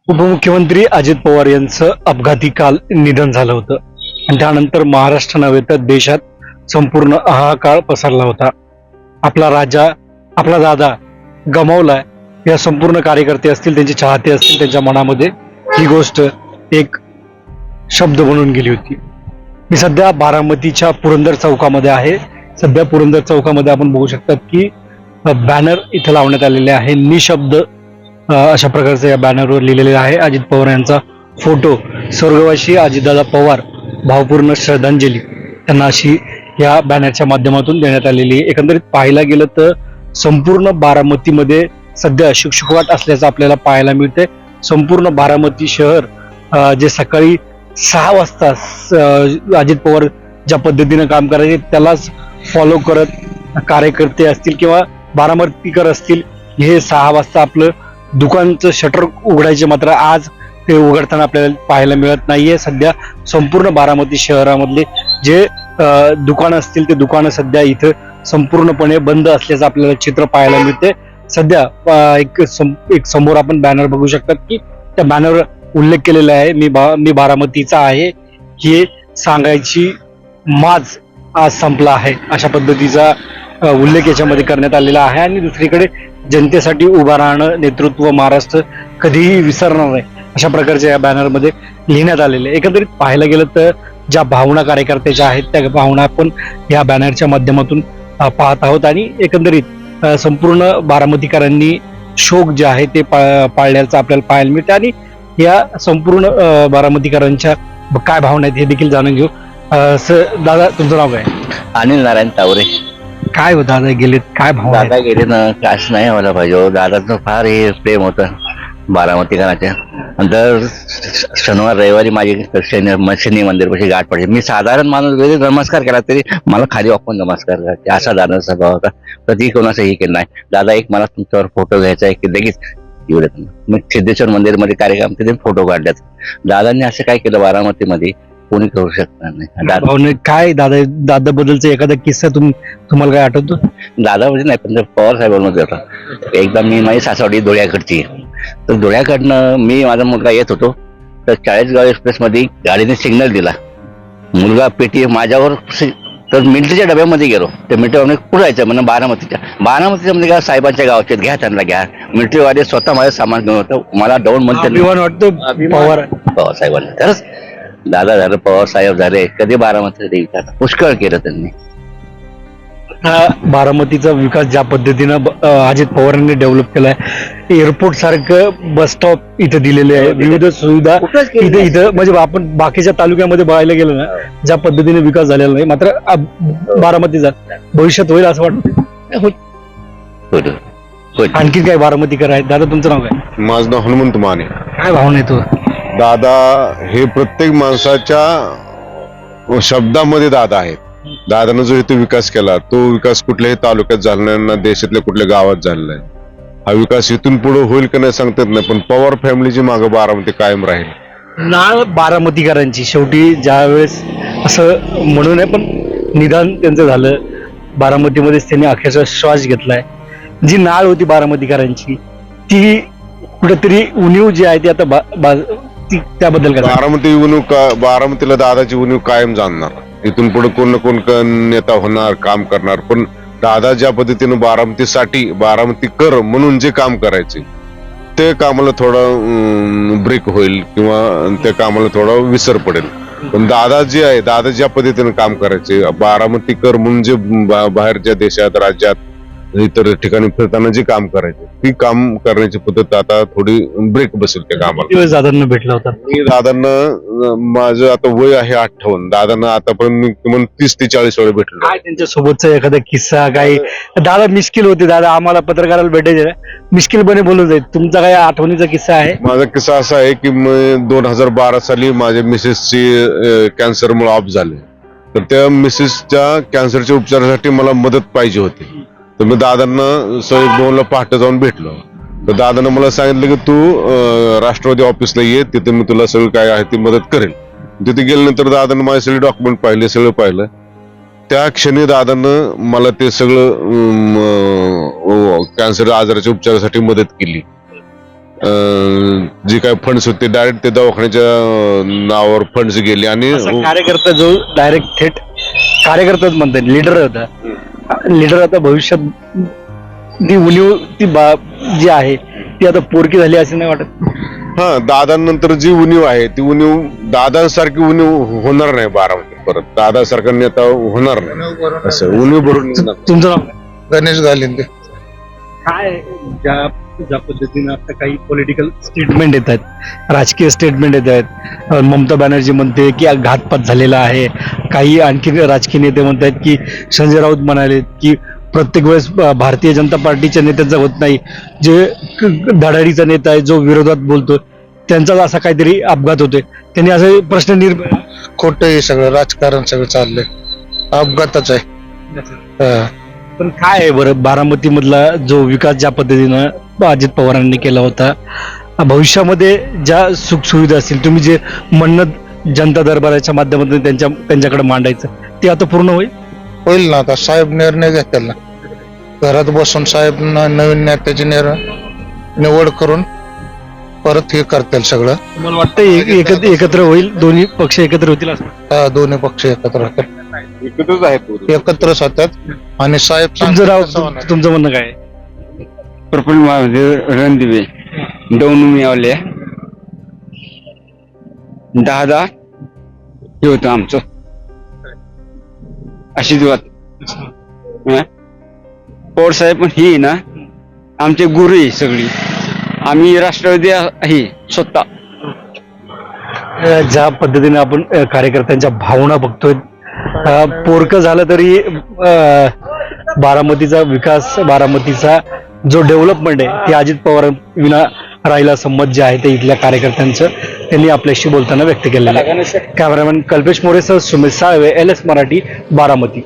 उपमुख्यमंत्री अजित पवार यांचं अपघाती काल निधन झालं होतं आणि त्यानंतर महाराष्ट्र नव्हे तर देशात संपूर्ण हाहाकार पसरला होता. आपला राजा, आपला दादा गमावलाय या संपूर्ण कार्यकर्ते असतील, त्यांचे चाहते असतील, त्यांच्या मनामध्ये ही गोष्ट एक शब्द बनून गेली होती. मी सध्या बारामतीच्या पुरंदर चौकामध्ये आहे. सध्या पुरंदर चौकामध्ये आपण बघू शकतात की बॅनर इथे लावण्यात आलेले आहे. निशब्द अशा प्रकारचे या बॅनरवर लिहिलेले आहे. अजित पवार यांचा फोटो, स्वर्गवासी अजितदादा पवार, भावपूर्ण श्रद्धांजली त्यांना अशी या बॅनरच्या माध्यमातून देण्यात आलेली आहे. एकंदरीत पाहायला गेलं तर संपूर्ण बारामतीमध्ये सध्या शुकशुकाट असल्याचं आपल्याला पाहायला मिळते. संपूर्ण बारामती शहर जे सकाळी 6 वाजता अजित पवार ज्या पद्धतीनं काम करायचे त्यालाच फॉलो करत कार्यकर्ते असतील किंवा बारामतीकर असतील, हे 6 वाजता आपलं दुकानचं शटर उघडायचे, मात्र आज ते उघडताना आपल्याला पाहायला मिळत नाहीये. सध्या संपूर्ण बारामती शहरामधले जे दुकानं असतील ते दुकानं सध्या इथं संपूर्णपणे बंद असल्याचं आपल्याला चित्र पाहायला मिळते. सध्या एक समोर आपण बॅनर बघू शकतात की त्या बॅनरवर उल्लेख केलेला आहे, मी बारामतीचा आहे, हे सांगायची माज आज संपला आहे, अशा पद्धतीचा उल्लेख याच्यामध्ये करण्यात आलेला आहे. आणि दुसरीकडे जनतेसाठी उभा राहणं, नेतृत्व महाराष्ट्र कधीही विसरणार नाही, अशा प्रकारच्या या बॅनरमध्ये लिहिण्यात आलेले. एकंदरीत पाहायला गेलं तर ज्या भावना कार्यकर्त्याच्या आहेत त्या भावना आपण या बॅनरच्या माध्यमातून पाहत आहोत. आणि एकंदरीत संपूर्ण बारामतीकरांनी शोक जे आहे ते पाळल्याचं आपल्याला पाहायला मिळते. आणि या संपूर्ण बारामतीकरांच्या काय भावना आहेत हे देखील जाणून घेऊ. दादा, तुमचं नाव काय? अनिल नारायण तावरे. काय हो दादा गेलेत, काय भावना आहेत? दादा गेले ना, काश नाही व्हायला पाहिजे. दादाचं फार हे प्रेम होतं बारामतीकरांच्या. नंतर शनिवार रविवारी माझी शनी मंदिरपाशी गाठ पडली. मी साधारण माणूस जरी नमस्कार केला तरी मला खाली वाकून नमस्कार करायचे, असा दादाचा स्वभाव होता. कधी कोणाचाही केलं नाही. दादा एक मला तुमच्यावर फोटो घ्यायचा आहे की लगेच एवढं. मग सिद्धेश्वर मंदिरमध्ये कार्यक्रम तिथे फोटो काढल्यात. दादांनी असं काय केलं बारामतीमध्ये कोणी करू शकणार नाही. भावना काय दादा बद्दलचा एखादा किस्सा तुम्हाला काय आठवतो? दादा म्हणजे नाही, पण पवार साहेबांमध्ये होता. एकदा मी माझी सासवडी धुळ्याकडची, तर धुळ्याकडनं मी माझा मुलगा येत होतो, तर चाळीसगाव एक्सप्रेस मध्ये गाडीने सिग्नल दिला. मुलगा पेटी माझ्यावर, तर मिलिटरीच्या डब्यामध्ये गेलो. त्या मिलिटरीवाले कुठं जायचं म्हणून बारामतीच्या म्हणजे का साहेबांच्या गावाचे घ्या, त्यांना घ्या. मिलिटरीवाले स्वतः माझं सामान घेऊन होतं. मला डाऊन म्हणते अभिमान वाटतो पवार साहेबांना. खरंच दादा झालं, पवार साहेब झाले, कधी बारामती पुष्कळ केलं त्यांनी. बारामतीचा विकास ज्या पद्धतीनं अजित पवारांनी डेव्हलप केलाय, एअरपोर्ट सारखं बस स्टॉप इथं दिलेले आहे, विविध सुविधा इथं म्हणजे आपण बाकीच्या तालुक्यामध्ये बघायला गेलं ना, ज्या पद्धतीने विकास झालेला नाही, मात्र बारामतीचा भविष्यात होईल असं वाटतं. आणखी काय बारामतीकर आहेत? दादा, तुमचं नाव काय? माझं नाव हनुमंत माने. काय भावना येतो? दादा हे प्रत्येक माणसाच्या शब्दामध्ये दादा आहेत. दादानं जो इथे विकास केला तो विकास कुठल्याही तालुक्यात झाला नाही ना, देशातल्या कुठल्या गावात झाला नाही. हा विकास इथून पुढे होईल की नाही सांगता येत नाही, पण पवार फॅमिलीची मागं बारामती कायम राहील. नाळ बारामतीकरांची शेवटी ज्या वेळेस असं म्हणू नये, पण निदान त्यांचं झालं बारामतीमध्येच, त्यांनी अखेरचा श्वास घेतलाय. जी नाळ होती बारामतीकरांची ती कुठेतरी उणीव जी आहे ती आता त्याबद्दल काय? बारामतीला दादाची उणीव कायम जाणणार. इथून पुढे कोण ना कोण नेता होणार, काम करणार, पण दादा ज्या पद्धतीनं बारामतीसाठी बारामतीकर म्हणून जे काम करायचे ते कामाला थोडं ब्रेक होईल किंवा त्या कामाला थोडा विसर पडेल. पण दादा जे आहे, दादा ज्या पद्धतीनं काम करायचे बारामतीकर म्हणून जे बाहेरच्या देशात, राज्यात, इतर ठिकाणी फिरताना जे काम करायचे, ती काम करण्याची पद्धत आता थोडी ब्रेक बसेल त्या कामाला. दादांना भेटला होता मी दादांना, माझं आता वय आहे 58, दादांना आतापर्यंत मी 30 ते 40 वेळा भेटलो. काय त्यांच्या सोबतचा एखादा किस्सा काही? दादा मिश्किल होते, दादा आम्हाला पत्रकाराला भेटायचे मिश्किलपणे बोलून जाईल. तुमचा काही आठवणीचा किस्सा आहे? माझा किस्सा असा आहे की 2012 साली माझ्या मिसेसची कॅन्सरमुळे ऑफ झाले, तर त्या मिसेसच्या कॅन्सरच्या उपचारासाठी मला मदत पाहिजे होती. तर मी दादांना सोयीला पहाटे जाऊन भेटलो. तर दादानं मला सांगितलं की तू राष्ट्रवादी ऑफिसला ये, तिथे मी तुला सगळं काय आहे ती मदत करेल. तिथे गेल्यानंतर दादानं माझे सगळे डॉक्युमेंट पाहिले, सगळं पाहिलं. त्या क्षणी दादानं मला ते सगळं कॅन्सर आजाराच्या उपचारासाठी मदत केली. जे काही फंड्स होते डायरेक्ट ते दवाखान्याच्या नावावर फंड्स गेले आणि असा कार्यकर्ता जो डायरेक्ट थेट कार्यकर्ताच म्हणतात लीडर होता, लीडर आता भविष्यात ती उणीव जी आहे ती आता पोरकी झाली असं नाही वाटत? हा, दादांनंतर जी उणीव आहे ती उणीव दादांसारखी उणीव होणार नाही बारामती परत. दादासारखा नेता होणार नाही, असं उणीव भरून येणार. तुमचं नाव गणेश गालिंदे. काय? ज्या पद्धतीनं आता काही पॉलिटिकल स्टेटमेंट येत आहेत, राजकीय स्टेटमेंट येत आहेत, ममता बॅनर्जी म्हणते की घातपात झालेला आहे, काही आणखी राजकीय नेते म्हणतात की संजय राऊत म्हणाले की प्रत्येक वेळेस भारतीय जनता पार्टीच्या नेत्यांचा होत नाही, जे धडाडीचा नेता आहे जो विरोधात बोलतो त्यांचाच असा काहीतरी अपघात होतोय. त्यांनी असे प्रश्न खोटं हे सगळं राजकारण सगळं चाललंय, अपघातच आहे. हा. पण काय आहे बरं, बारामती मधला जो विकास ज्या पद्धतीनं अजित पवारांनी केला होता, भविष्यामध्ये ज्या सुखसुविधा असतील, तुम्ही जे म्हणणं जनता दरबाराच्या माध्यमातून त्यांच्याकडे मांडायचं ते आता पूर्ण होईल ना. आता साहेब निर्णय घेतील ना, घरात बसून साहेब नवीन नेत्याची निवड करून परत हे करतील सगळं. मला वाटतं एकत्र होईल, दोन्ही पक्ष एकत्र होतील असं? हा, दोन्ही पक्ष एकत्र होतात, एकत्रच आहे. एकत्रच होतात. आणि साहेब तुमचं म्हणणं काय? प्रफुल्ल महादेव रणदिवे दोन मिळवले 10 हे होतं आमचं आशीर्वाद. पवार साहेब पण ही ना आमचे गुरु आहे सगळी. आम्ही राष्ट्रवादी आहे स्वतः. ज्या पद्धतीने आपण कार्यकर्त्यांच्या भावना बघतोय, पोरकं झालं तरी बारामतीचा विकास, बारामतीचा जो डेव्हलपमेंट आहे ते अजित पवार विना राहिला संमत जे आहे ते इथल्या कार्यकर्त्यांचं त्यांनी आपल्याशी बोलताना व्यक्त केलेलं आहे. कॅमेरामॅन कल्पेश मोरेसह सुमित साळवे, LS मराठी, बारामती.